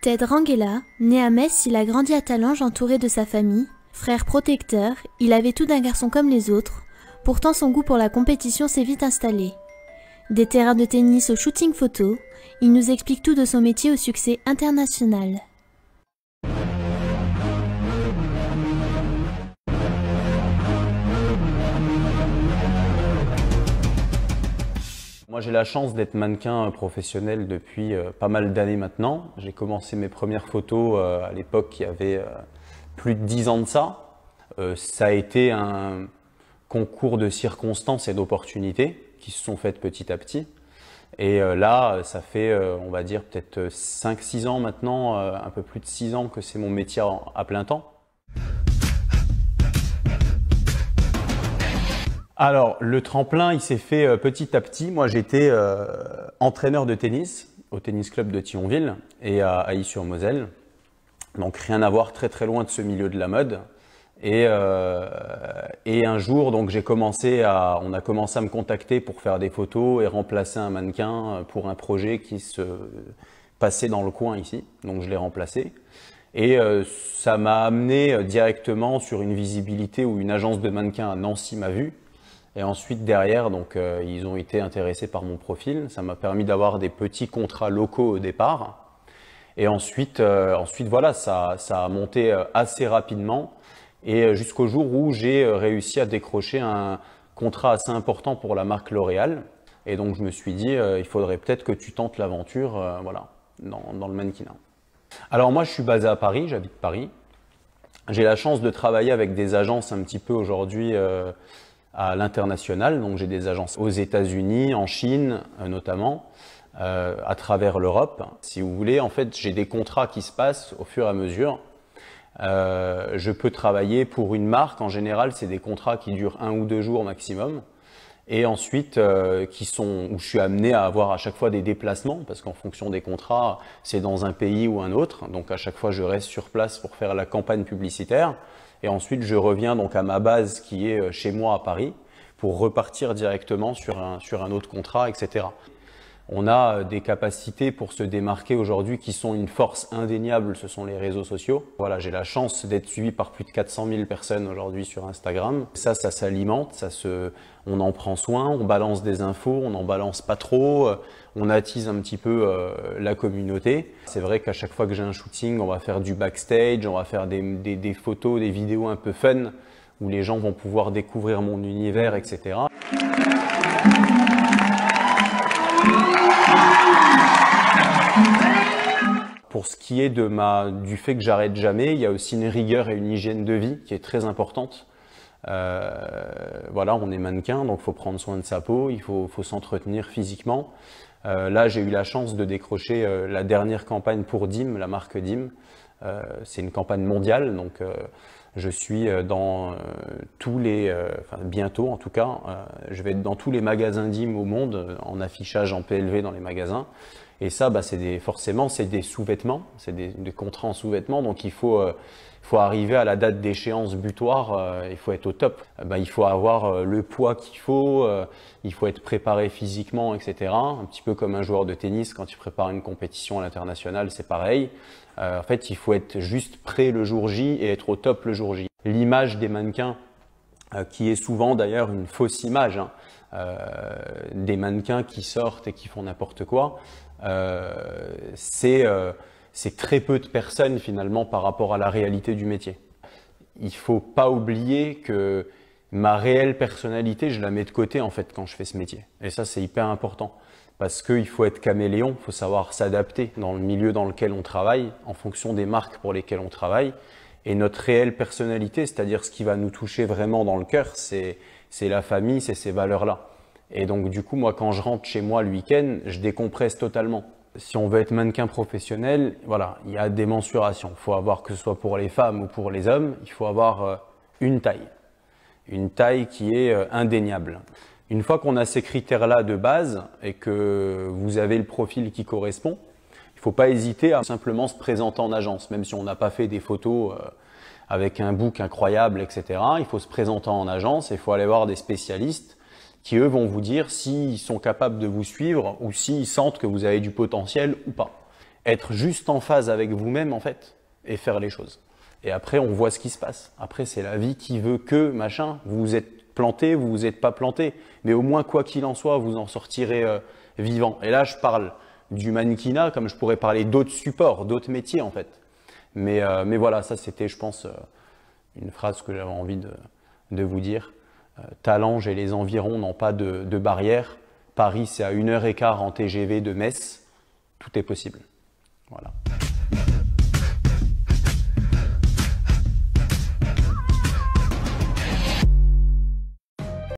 Ted Ranghella, né à Metz, il a grandi à Talange entouré de sa famille. Frère protecteur, il avait tout d'un garçon comme les autres. Pourtant son goût pour la compétition s'est vite installé. Des terrains de tennis au shooting photo, il nous explique tout de son métier au succès international. Moi j'ai la chance d'être mannequin professionnel depuis pas mal d'années maintenant. J'ai commencé mes premières photos à l'époque il y avait plus de 10 ans de ça. Ça a été un concours de circonstances et d'opportunités qui se sont faites petit à petit. Et là, ça fait, on va dire, peut-être 5-6 ans maintenant, un peu plus de 6 ans que c'est mon métier à plein temps. Alors, le tremplin, il s'est fait petit à petit. Moi, j'étais entraîneur de tennis au tennis club de Thionville et à Issy-sur-Moselle. Donc, rien à voir, très très loin de ce milieu de la mode. Et un jour, donc, on a commencé à me contacter pour faire des photos et remplacer un mannequin pour un projet qui se passait dans le coin ici. Donc, je l'ai remplacé. Et ça m'a amené directement sur une visibilité où une agence de mannequins à Nancy m'a vu. Et ensuite, derrière, donc, ils ont été intéressés par mon profil. Ça m'a permis d'avoir des petits contrats locaux au départ. Et ensuite, voilà, ça a monté assez rapidement. Et jusqu'au jour où j'ai réussi à décrocher un contrat assez important pour la marque L'Oréal. Et donc, je me suis dit, il faudrait peut-être que tu tentes l'aventure voilà, dans le mannequinat. Alors moi, je suis basé à Paris, j'habite Paris. J'ai la chance de travailler avec des agences un petit peu aujourd'hui à l'international. Donc j'ai des agences aux États-Unis, en Chine notamment, à travers l'Europe. Si vous voulez, en fait, j'ai des contrats qui se passent au fur et à mesure. Je peux travailler pour une marque. En général, c'est des contrats qui durent 1 ou 2 jours maximum. Et ensuite, où je suis amené à avoir à chaque fois des déplacements, parce qu'en fonction des contrats, c'est dans un pays ou un autre. Donc à chaque fois, je reste sur place pour faire la campagne publicitaire. Et ensuite, je reviens donc à ma base qui est chez moi à Paris pour repartir directement sur un autre contrat, etc. On a des capacités pour se démarquer aujourd'hui qui sont une force indéniable, ce sont les réseaux sociaux. Voilà, j'ai la chance d'être suivi par plus de 400 000 personnes aujourd'hui sur Instagram. Ça s'alimente, on en prend soin, on balance des infos, on n'en balance pas trop, on attise un petit peu la communauté. C'est vrai qu'à chaque fois que j'ai un shooting, on va faire du backstage, on va faire des photos, des vidéos un peu fun où les gens vont pouvoir découvrir mon univers, etc. Pour ce qui est du fait que j'arrête jamais, il y a aussi une rigueur et une hygiène de vie qui est très importante. Voilà, on est mannequin, donc il faut prendre soin de sa peau, il faut s'entretenir physiquement. Là, j'ai eu la chance de décrocher la dernière campagne pour Dim, la marque Dim. C'est une campagne mondiale, donc je suis dans bientôt en tout cas, je vais être dans tous les magasins Dim au monde, en affichage en PLV dans les magasins. Et ça, forcément, c'est des sous-vêtements, c'est des contrats en sous-vêtements, donc il faut arriver à la date d'échéance butoir, il faut être au top. Il faut avoir le poids qu'il faut être préparé physiquement, etc. Un petit peu comme un joueur de tennis, quand il prépare une compétition à l'international, c'est pareil. En fait, il faut être juste prêt le jour J et être au top le jour J. L'image des mannequins, qui est souvent d'ailleurs une fausse image, des mannequins qui sortent et qui font n'importe quoi, c'est très peu de personnes finalement par rapport à la réalité du métier. Il ne faut pas oublier que ma réelle personnalité, je la mets de côté en fait quand je fais ce métier. Et ça, c'est hyper important parce qu'il faut être caméléon, il faut savoir s'adapter dans le milieu dans lequel on travaille, en fonction des marques pour lesquelles on travaille. Et notre réelle personnalité, c'est-à-dire ce qui va nous toucher vraiment dans le cœur, c'est la famille, c'est ces valeurs-là. Et donc du coup, moi, quand je rentre chez moi le week-end, je décompresse totalement. Si on veut être mannequin professionnel, voilà, il y a des mensurations. Il faut avoir, que ce soit pour les femmes ou pour les hommes, il faut avoir une taille qui est indéniable. Une fois qu'on a ces critères-là de base et que vous avez le profil qui correspond, il ne faut pas hésiter à simplement se présenter en agence, même si on n'a pas fait des photos avec un book incroyable, etc. Il faut se présenter en agence et il faut aller voir des spécialistes qui, eux, vont vous dire s'ils sont capables de vous suivre ou s'ils sentent que vous avez du potentiel ou pas. être juste en phase avec vous-même en fait et faire les choses. Et après, on voit ce qui se passe. Après, c'est la vie qui veut que, machin, vous vous êtes planté, vous vous êtes pas planté. Mais au moins, quoi qu'il en soit, vous en sortirez vivant. Et là, je parle du mannequinat comme je pourrais parler d'autres supports, d'autres métiers en fait. Mais voilà, ça c'était, je pense, une phrase que j'avais envie de vous dire. Talange et les environs n'ont pas de barrière. Paris, c'est à 1h15 en TGV de Metz. Tout est possible. Voilà.